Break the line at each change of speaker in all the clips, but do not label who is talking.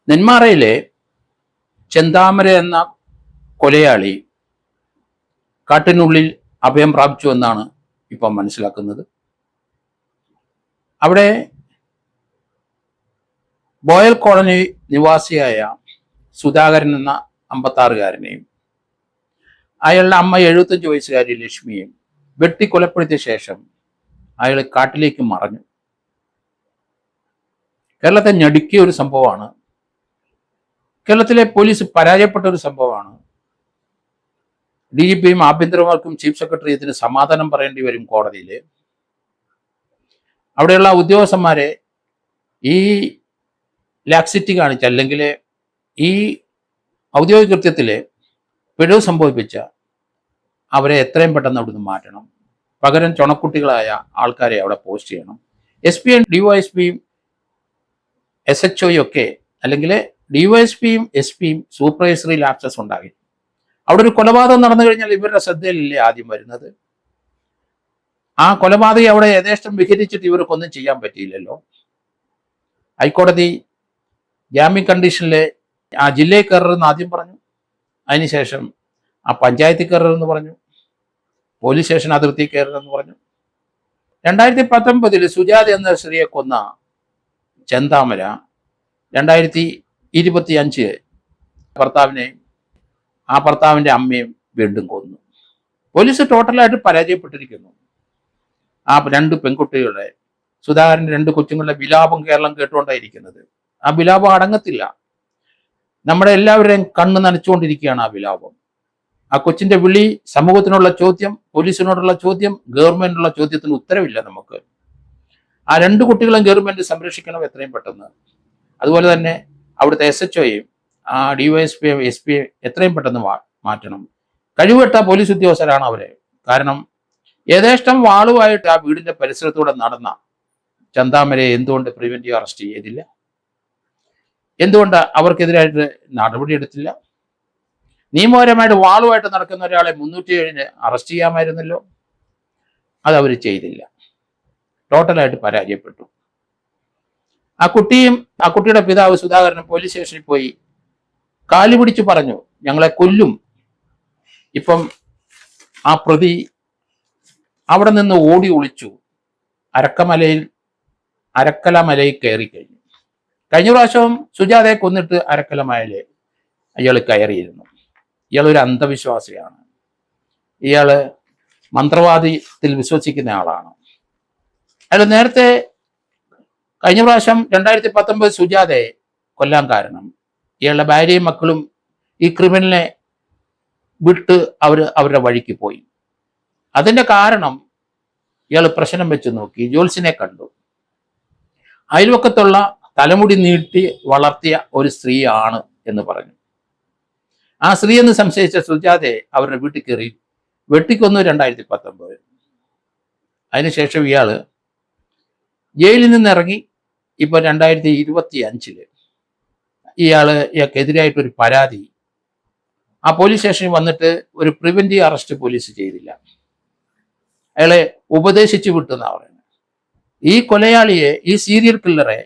നെന്മാറയിലെ ചെന്താമര എന്ന കൊലയാളി കാട്ടിനുള്ളിൽ അഭയം പ്രാപിച്ചു എന്നാണ് ഇപ്പം മനസ്സിലാക്കുന്നത്. അവിടെ ബോയൽ കോളനി നിവാസിയായ സുധാകരൻ എന്ന 56-കാരനെയും അയാളുടെ അമ്മ 75 വയസ്സുകാരി ലക്ഷ്മിയെയും വെട്ടിക്കൊലപ്പെടുത്തിയ ശേഷം അയാൾ കാട്ടിലേക്ക് മറഞ്ഞു. കേരളത്തെ ഞടുക്കിയ ഒരു സംഭവമാണ്. കേരളത്തിലെ പോലീസ് പരാജയപ്പെട്ട ഒരു സംഭവമാണ്. DGPയും ആഭ്യന്തരവർക്കും ചീഫ് സെക്രട്ടറി ഇതിന് സമാധാനം പറയേണ്ടി വരും കോടതിയിൽ. അവിടെയുള്ള ഉദ്യോഗസ്ഥന്മാരെ ഈ ലാക്സിറ്റി കാണിച്ച, അല്ലെങ്കിൽ ഈ ഔദ്യോഗിക കൃത്യത്തിൽ പിഴവ് സംഭവിപ്പിച്ച അവരെ എത്രയും പെട്ടെന്ന് അവിടുന്ന് മാറ്റണം. പകരം ചുണക്കുട്ടികളായ ആൾക്കാരെ അവിടെ പോസ്റ്റ് ചെയ്യണം. SP-യും DYSPയും SHOയും ഒക്കെ, അല്ലെങ്കിൽ DYSPയും SP-യും സൂപ്പർവൈസറി ലാപ്സസ് ഉണ്ടാകി. അവിടെ ഒരു കൊലപാതകം നടന്നു കഴിഞ്ഞാൽ ഇവരുടെ ശ്രദ്ധയിലല്ലേ ആദ്യം വരുന്നത്. ആ കൊലപാതകം അവിടെ യഥേഷ്ടം വിഹരിച്ചിട്ട് ഇവർക്കൊന്നും ചെയ്യാൻ പറ്റിയില്ലല്ലോ. ഹൈക്കോടതി ജാമ്യ കണ്ടീഷനിലെ ആ ജില്ലയിൽ കയറരുതെന്ന് ആദ്യം പറഞ്ഞു, അതിനുശേഷം ആ പഞ്ചായത്തിൽ കയറരുതെന്ന് പറഞ്ഞു, പോലീസ് സ്റ്റേഷൻ അതിർത്തി കയറരുതെന്ന് പറഞ്ഞു. 2019 സുജാത എന്ന സ്ത്രീയെ കൊന്ന ചെന്താമര 2025 ഭർത്താവിനെയും ആ ഭർത്താവിൻ്റെ അമ്മയും വീണ്ടും കൊന്നു. പോലീസ് ടോട്ടലായിട്ട് പരാജയപ്പെട്ടിരിക്കുന്നു. ആ 2 പെൺകുട്ടികളുടെ, സുധാകരൻ്റെ 2 കൊച്ചുങ്ങളുടെ വിലാപം കേരളം കേട്ടുകൊണ്ടായിരിക്കുന്നത്. ആ വിലാപം അടങ്ങത്തില്ല. നമ്മുടെ എല്ലാവരുടെയും കണ്ണ് നനച്ചുകൊണ്ടിരിക്കുകയാണ് ആ വിലാപം. ആ കൊച്ചിന്റെ വിളി, സമൂഹത്തിനുള്ള ചോദ്യം, പോലീസിനോടുള്ള ചോദ്യം, ഗവൺമെന്റിനുള്ള ചോദ്യത്തിന് ഉത്തരവില്ല നമുക്ക്. ആ 2 കുട്ടികളും ഗവൺമെന്റ് സംരക്ഷിക്കണം എത്രയും പെട്ടെന്ന്. അതുപോലെ തന്നെ അവിടുത്തെ SHOയും ആ DYSPയും SP-യും എത്രയും പെട്ടെന്ന് മാറ്റണം. കഴിവുകെട്ട പോലീസ് ഉദ്യോഗസ്ഥരാണ് അവരെ. കാരണം യഥേഷ്ടം വാളുമായിട്ട് ആ വീടിന്റെ പരിസരത്തൂടെ നടന്ന ചെന്താമരയെ എന്തുകൊണ്ട് പ്രിവെന്റീവ് അറസ്റ്റ് ചെയ്തില്ല? എന്തുകൊണ്ട് അവർക്കെതിരായിട്ട് നടപടിയെടുത്തില്ല? നിയമപരമായിട്ട് വാളുമായിട്ട് നടക്കുന്ന ഒരാളെ 307 അറസ്റ്റ് ചെയ്യാമായിരുന്നല്ലോ. അതവർ ചെയ്തില്ല. ടോട്ടലായിട്ട് പരാജയപ്പെട്ടു. ആ കുട്ടിയും ആ കുട്ടിയുടെ പിതാവ് സുധാകരനും പോലീസ് സ്റ്റേഷനിൽ പോയി കാലു പിടിച്ച് പറഞ്ഞു, ഞങ്ങളെ കൊല്ലും. ഇപ്പം ആ പ്രതി അവിടെ നിന്ന് ഓടി ഒളിച്ചു അരക്കല മലയിൽ കയറി കഴിഞ്ഞു. കഴിഞ്ഞ പ്രാവശ്യം സുജാതയെ കൊന്നിട്ട് അരക്കല മലയിൽ അയാൾ കയറിയിരുന്നു. ഇയാളൊരു അന്ധവിശ്വാസിയാണ്. ഇയാള് മന്ത്രവാദത്തിൽ വിശ്വസിക്കുന്ന ആളാണ്. അയാൾ നേരത്തെ കഴിഞ്ഞ പ്രാവശ്യം 2019 സുജാതയെ കൊല്ലാൻ കാരണം ഇയാളുടെ ഭാര്യയും മക്കളും ഈ ക്രിമിനലിനെ വിട്ട് അവരുടെ വഴിക്ക് പോയി. അതിന്റെ കാരണം ഇയാൾ പ്രശ്നം വെച്ച് നോക്കി, ജോത്സ്യനെ കണ്ടു. അയൽവക്കത്തുള്ള തലമുടി നീട്ടി വളർത്തിയ ഒരു സ്ത്രീയാണ് എന്ന് പറഞ്ഞു. ആ സ്ത്രീ എന്ന് സംശയിച്ച സുജാതയെ അവരുടെ വീട്ടിൽ കയറി വെട്ടിക്കൊന്നു 2019. അതിനുശേഷം ഇയാള് ജയിലിൽ നിന്നിറങ്ങി ഇപ്പൊ 2025 ഇയാൾക്കെതിരായിട്ടൊരു പരാതി ആ പോലീസ് സ്റ്റേഷനിൽ വന്നിട്ട് ഒരു പ്രിവെന്റീവ് അറസ്റ്റ് പോലീസ് ചെയ്തില്ല. അയാളെ ഉപദേശിച്ചു വിട്ടെന്നാ പറയുന്നത്. ഈ കൊലയാളിയെ, ഈ സീരിയൽ കില്ലറെ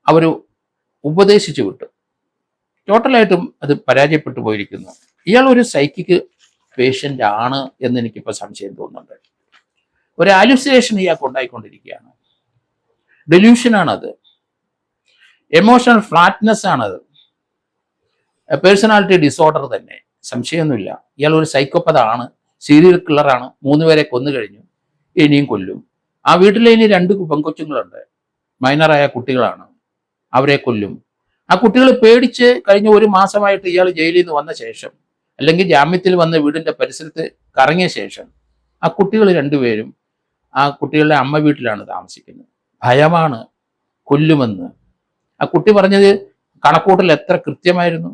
അവർ ഉപദേശിച്ചു വിട്ടു. ടോട്ടലായിട്ടും അത് പരാജയപ്പെട്ടു പോയിരിക്കുന്നു. ഇയാൾ ഒരു സൈക്കിക് പേഷ്യൻ്റ് ആണ് എന്ന് എനിക്കിപ്പോൾ സംശയം തോന്നുന്നുണ്ട്. ഒരു ഹാലുസിനേഷൻ ഇയാൾക്ക് ഉണ്ടായിക്കൊണ്ടിരിക്കുകയാണ്. ഡെലൂഷനാണത്, എമോഷണൽ ഫ്ലാറ്റ്നെസ് ആണത്, പേഴ്സണാലിറ്റി ഡിസോർഡർ തന്നെ, സംശയമൊന്നുമില്ല. ഇയാൾ ഒരു സൈക്കോപ്പതാണ്, സീരിയൽ കില്ലറാണ്. 3 പേരെ കൊന്നു കഴിഞ്ഞു, ഇനിയും കൊല്ലും. ആ വീട്ടിലെ ഇനി 2 പെൺകൊച്ചുങ്ങളുണ്ട്, മൈനറായ കുട്ടികളാണ്, അവരെ കൊല്ലും. ആ കുട്ടികൾ പേടിച്ച് കഴിഞ്ഞ 1 മാസമായിട്ട് ഇയാൾ ജയിലിൽ നിന്ന് വന്ന ശേഷം, അല്ലെങ്കിൽ ജാമ്യത്തിൽ വന്ന് വീടിന്റെ പരിസരത്ത് കറങ്ങിയ ശേഷം ആ കുട്ടികൾ 2 പേരും ആ കുട്ടികളുടെ അമ്മ വീട്ടിലാണ് താമസിക്കുന്നത്. ഭയമാണ്, കൊല്ലുമെന്ന്. ആ കുട്ടി പറഞ്ഞത് കണക്കൂട്ടൽ എത്ര കൃത്യമായിരുന്നു.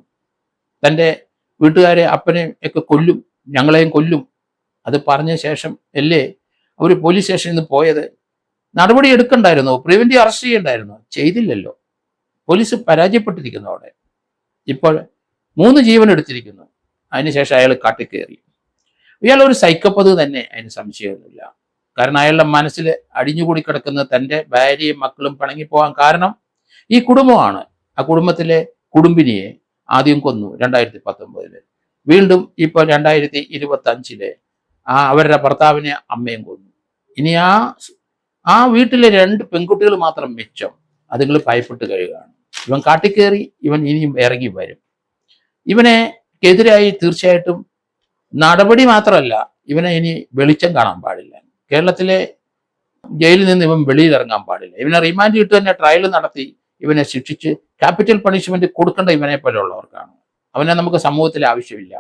തൻ്റെ വീട്ടുകാരെ, അപ്പനെയും ഒക്കെ കൊല്ലും, ഞങ്ങളെയും കൊല്ലും. അത് പറഞ്ഞ ശേഷം അല്ലേ അവർ പോലീസ് സ്റ്റേഷനിൽ നിന്ന് പോയത്. നടപടി എടുക്കണ്ടായിരുന്നു, പ്രിവെന്റീവ് അറസ്റ്റ് ചെയ്യണ്ടായിരുന്നു, ചെയ്തില്ലല്ലോ. പോലീസ് പരാജയപ്പെട്ടിരിക്കുന്നു അവിടെ. ഇപ്പോൾ 3 ജീവൻ എടുത്തിരിക്കുന്നു. അതിനുശേഷം അയാൾ കാട്ടിക്കയറി. ഇയാൾ ഒരു സൈക്കോപ്പത് തന്നെ, അതിന് സംശയമൊന്നുമില്ല. കാരണം അയാളുടെ മനസ്സിൽ അടിഞ്ഞുകൂടി കിടക്കുന്ന തൻ്റെ ഭാര്യയും മക്കളും പിണങ്ങിപ്പോകാൻ കാരണം ഈ കുടുംബമാണ്. ആ കുടുംബത്തിലെ കുടുംബിനിയെ ആദ്യം കൊന്നു 2019. വീണ്ടും ഇപ്പോൾ 2025 അവരുടെ ഭർത്താവിനെ അമ്മയും കൊന്നു. ഇനി ആ വീട്ടിലെ 2 പെൺകുട്ടികൾ മാത്രം മിച്ചം. അതുങ്ങൾ ഭയപ്പെട്ട് കഴിയുകയാണ്. ഇവൻ കാട്ടിക്കേറി, ഇവൻ ഇനിയും ഇറങ്ങി വരും. ഇവനെതിരായി തീർച്ചയായിട്ടും നടപടി മാത്രമല്ല, ഇവനെ ഇനി വെളിച്ചം കാണാൻ പാടില്ല. കേരളത്തിലെ ജയിലിൽ നിന്ന് ഇവൻ വെളിയിൽ ഇറങ്ങാൻ പാടില്ല. ഇവനെ റിമാൻഡ് ഇട്ട് തന്നെ ട്രയൽ നടത്തി ഇവനെ ശിക്ഷിച്ച് ക്യാപിറ്റൽ പണിഷ്മെന്റ് കൊടുക്കേണ്ട ഇവനെ പോലെയുള്ളവർക്കാണ്. അവനെ നമുക്ക് സമൂഹത്തിൽ ആവശ്യമില്ല.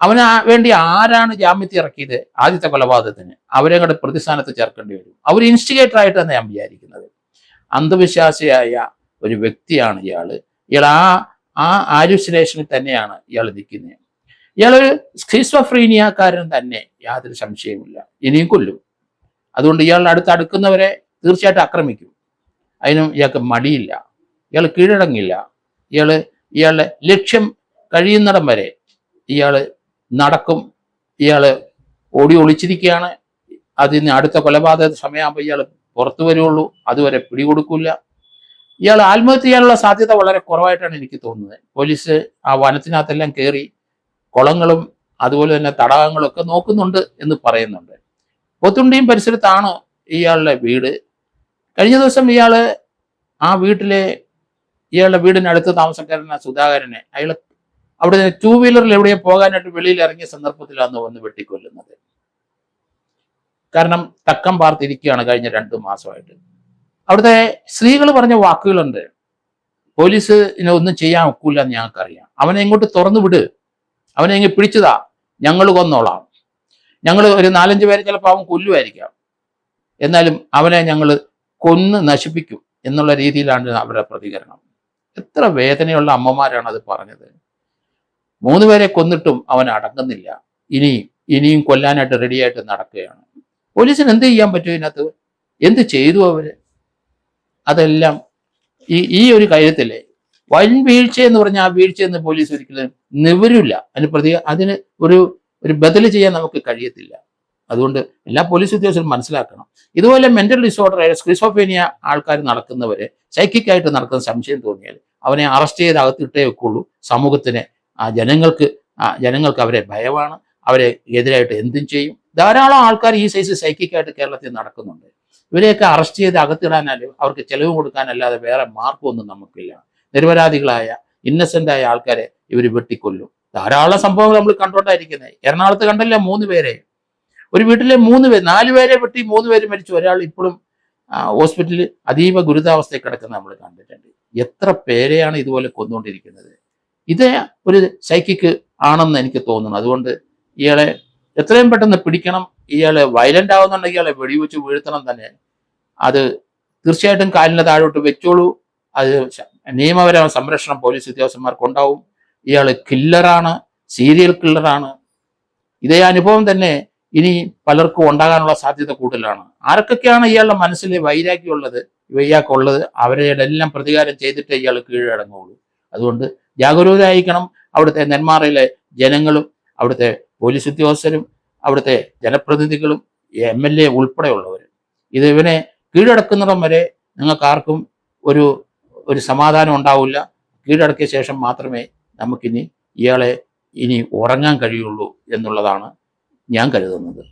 അവന് വേണ്ടി ആരാണ് ജാമ്യത്തിൽ ഇറക്കിയത് ആദ്യത്തെ കൊലപാതകത്തിന്? അവരെ കൂടെ പ്രതിസ്ഥാനത്ത് ചേർക്കേണ്ടി വരും. അവർ ഇൻസ്റ്റിഗേറ്റർ ആയിട്ട് തന്നെ ഞാൻ വിചാരിക്കുന്നത്. അന്ധവിശ്വാസിയായ ഒരു വ്യക്തിയാണ് ഇയാൾ ആ ആലുസിനേഷനിൽ തന്നെയാണ് ഇയാൾ നിൽക്കുന്നത്. ഇയാളൊരു സ്കിസോഫ്രീനിയക്കാരൻ തന്നെ, യാതൊരു സംശയമില്ല. ഇനിയും കൊല്ലും. അതുകൊണ്ട് ഇയാളുടെ അടുക്കുന്നവരെ തീർച്ചയായിട്ടും ആക്രമിക്കും. അതിനും ഇയാൾക്ക് മടിയില്ല. ഇയാൾ കീഴടങ്ങില്ല. ഇയാളുടെ ലക്ഷ്യം കഴിയുന്നിടം വരെ ഇയാൾ നടക്കും. ഇയാൾ ഒളിച്ചിരിക്കുകയാണ്. അതിന് അടുത്ത കൊലപാതക സമയമാകുമ്പോൾ ഇയാൾ പുറത്തു വരുള്ളൂ. അതുവരെ പിടികൊടുക്കില്ല. ഇയാൾ ആത്മഹത്യ ചെയ്യാനുള്ള സാധ്യത വളരെ കുറവായിട്ടാണ് എനിക്ക് തോന്നുന്നത്. പോലീസ് ആ വനത്തിനകത്തെല്ലാം കയറി കുളങ്ങളും അതുപോലെ തന്നെ തടാകങ്ങളും ഒക്കെ നോക്കുന്നുണ്ട് എന്ന് പറയുന്നുണ്ട്. പോത്തുണ്ടിയും പരിസരത്താണ് ഇയാളുടെ വീട്. കഴിഞ്ഞ ദിവസം ഇയാളുടെ വീടിനടുത്ത് താമസക്കാരനായ സുധാകരനെ അവിടെ 2 വീലറിൽ എവിടെയോ പോകാനായിട്ട് വെളിയിൽ ഇറങ്ങിയ സന്ദർഭത്തിലാണ് വന്ന് വെട്ടിക്കൊല്ലുന്നത്. കാരണം തക്കം പാർത്തിരിക്കുകയാണ് കഴിഞ്ഞ 2 മാസമായിട്ട്. അവിടുത്തെ സ്ത്രീകൾ പറഞ്ഞ വാക്കുകളുണ്ട്. പോലീസ് ഒന്നും ചെയ്യാൻ ഒക്കില്ല എന്ന് ഞങ്ങൾക്കറിയാം. അവനെ ഇങ്ങോട്ട് തുറന്നു വിട്, അവനെ ഇങ്ങ് പിടിച്ചതാ, ഞങ്ങൾ കൊന്നോളാം. ഞങ്ങൾ ഒരു 4-5 പേരെ ചിലപ്പോൾ അവൻ കൊല്ലുമായിരിക്കാം, എന്നാലും അവനെ ഞങ്ങൾ കൊന്ന് നശിപ്പിക്കും എന്നുള്ള രീതിയിലാണ് അവരുടെ പ്രതികരണം. എത്ര വേദനയുള്ള അമ്മമാരാണ് അത് പറഞ്ഞത്. 3 പേരെ കൊന്നിട്ടും അവൻ അടങ്ങുന്നില്ല. ഇനിയും കൊല്ലാനായിട്ട് റെഡിയായിട്ട് നടക്കുകയാണ്. പോലീസിന് എന്ത് ചെയ്യാൻ പറ്റും? ഇതിനകത്ത് എന്ത് ചെയ്തു അവര്? അതെല്ലാം ഈ ഒരു കാര്യത്തിലെ വൻ വീഴ്ച എന്ന് പറഞ്ഞാൽ ആ വീഴ്ചയെന്ന് പോലീസ് ഒരിക്കലും നിവരില്ല. അതിന് ഒരു ബദൽ ചെയ്യാൻ നമുക്ക് കഴിയത്തില്ല. അതുകൊണ്ട് എല്ലാ പോലീസ് ഉദ്യോഗസ്ഥരും മനസ്സിലാക്കണം, ഇതുപോലെ മെന്റൽ ഡിസോർഡർ സ്കിസോഫ്രീനിയ ആൾക്കാർ നടക്കുന്നവരെ, സൈക്കിക്കായിട്ട് നടക്കുന്ന സംശയം തോന്നിയാൽ അവനെ അറസ്റ്റ് ചെയ്ത് അകത്തിട്ടേ വെക്കുള്ളൂ. സമൂഹത്തിന് ജനങ്ങൾക്ക് അവരെ ഭയമാണ്. അവരെ എതിരായിട്ട് എന്തും ചെയ്യും. ധാരാളം ആൾക്കാർ ഈ സൈസ് സൈക്കിക്കായിട്ട് കേരളത്തിൽ നടക്കുന്നുണ്ട്. ഇവരെയൊക്കെ അറസ്റ്റ് ചെയ്ത് അകത്തിടാനാലും അവർക്ക് ചെലവ് കൊടുക്കാനല്ലാതെ വേറെ മാർഗമൊന്നും നമുക്കില്ല. നിരപരാധികളായ ഇന്നസെന്റ് ആയ ആൾക്കാരെ ഇവർ വെട്ടിക്കൊല്ലും. ധാരാളം സംഭവങ്ങൾ നമ്മൾ കണ്ടോണ്ടായിരിക്കുന്നത്. എറണാകുളത്ത് കണ്ടല്ല 3 പേരെ, ഒരു വീട്ടിലെ 4 പേരെ വെട്ടി 3 പേര് മരിച്ചു. ഒരാൾ ഇപ്പോഴും ഹോസ്പിറ്റലിൽ അതീവ ഗുരുതാവസ്ഥയിൽ കിടക്കുന്നത് നമ്മൾ കണ്ടിട്ടുണ്ട്. എത്ര പേരെയാണ് ഇതുപോലെ കൊന്നുകൊണ്ടിരിക്കുന്നത്? ഇത് ഒരു സൈക്കിക്ക് ആണെന്ന് എനിക്ക് തോന്നുന്നു. അതുകൊണ്ട് ഇയാളെ എത്രയും പെട്ടെന്ന് പിടിക്കണം. ഇയാള് വയലന്റ് ആവുന്നുണ്ടെങ്കിൽ ഇയാളെ വെടിവെച്ച് വീഴ്ത്തണം തന്നെ. അത് തീർച്ചയായിട്ടും കാലിന് താഴോട്ട് വെച്ചോളൂ. അത് നിയമപരമായ സംരക്ഷണം പോലീസ് ഉദ്യോഗസ്ഥന്മാർക്കുണ്ടാവും. ഇയാൾ കില്ലറാണ്, സീരിയൽ കില്ലറാണ്. ഇതേ അനുഭവം തന്നെ ഇനി പലർക്കും ഉണ്ടാകാനുള്ള സാധ്യത കൂടുതലാണ്. ആർക്കൊക്കെയാണ് ഇയാളുടെ മനസ്സിൽ വൈരാഗ്യമുള്ളത്, ഇയാൾക്കുള്ളത്, അവരുടെ എല്ലാം പ്രതികാരം ചെയ്തിട്ടേ ഇയാൾ കീഴടങ്ങുള്ളൂ. അതുകൊണ്ട് ജാഗരൂകരായിരിക്കണം അവിടുത്തെ നെന്മാറയിലെ ജനങ്ങളും അവിടുത്തെ പോലീസ് ഉദ്യോഗസ്ഥരും അവിടുത്തെ ജനപ്രതിനിധികളും MLA ഉൾപ്പെടെയുള്ളവരും. ഇവനെ കീഴടക്കുന്നിടം വരെ നിങ്ങൾക്ക് ആർക്കും ഒരു സമാധാനം ഉണ്ടാവില്ല. കീഴടക്കിയ ശേഷം മാത്രമേ നമുക്കിനി ഇയാളെ ഉറങ്ങാൻ കഴിയുള്ളൂ എന്നുള്ളതാണ് ഞാൻ കരുതുന്നത്.